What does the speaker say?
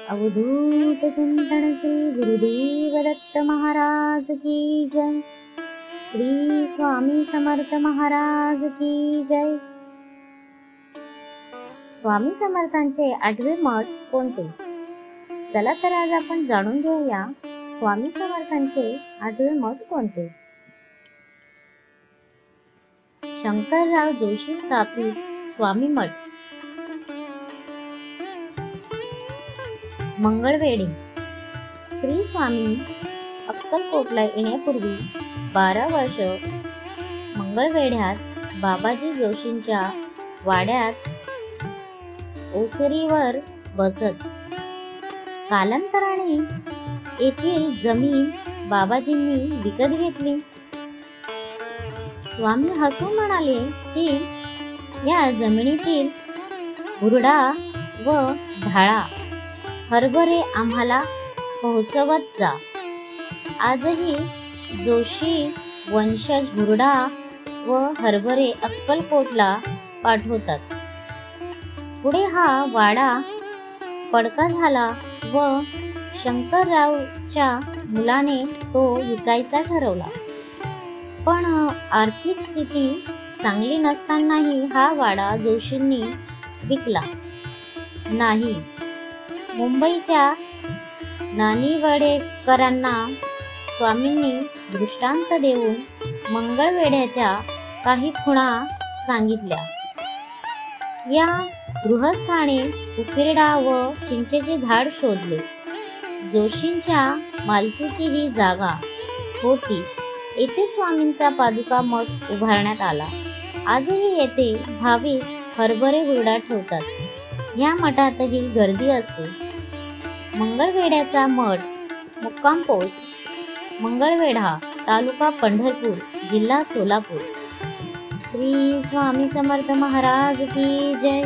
अवधूत चिंतन श्री गुरुदेव दत्त महाराज की जय। श्री स्वामी समर्थ महाराज की जय। स्वामी समर्थांचे 8वे मठ कोणते? चला तर आज आपण जाणून घेऊया स्वामी समर्थांचे 8वे मठ कोणते। शंकरराव जोशी स्थापित स्वामी मठ। मंगळवेढे। श्री स्वामी अक्कलकोटला येण्यापूर्वी 12 वर्ष मंगळवेढ्यात बाबाजी जोशींच्या वाड्यात ओसरीवर बसत। कालांतराने येथील जमीन बाबाजींनी विकत घेतली। स्वामी हसून म्हणाले की या जमिनीतील हुरडा व ढाळा हरभरे आम्हाला पोहोचवत जा। आजही जोशी वंशज हुरडा व हरभरे अक्कलकोटला पाठवतात। पुढे हा वाडा पडका झाला व शंकररावच्या मुलाने तो विकायचा ठरवला, पण आर्थिक स्थिती चांगली नसतानाही हा वाडा जोशींनी विकला नाही। मुंबईच्या नानिवडेकरांना स्वामींनी दृष्टांत देऊन मंगळवेढ्याच्या काही खुणा सांगितल्या। या गृहस्थाने उकिरडा व चिंचेचे झाड शोधले। जोशींच्या मालकीची ही जागा होती। येथे स्वामींचा पादुका मठ उभारण्यात आला। आजही येथे भाविक हरभरे हुरडा ठेवतात। या मठातही गर्दी असते। मंगळवेढ्याचा मठ मुक्काम पोस्ट मंगळवेढा, तालुका पंढरपूर, जिल्हा सोलापूर। श्री स्वामी समर्थ महाराज की जय।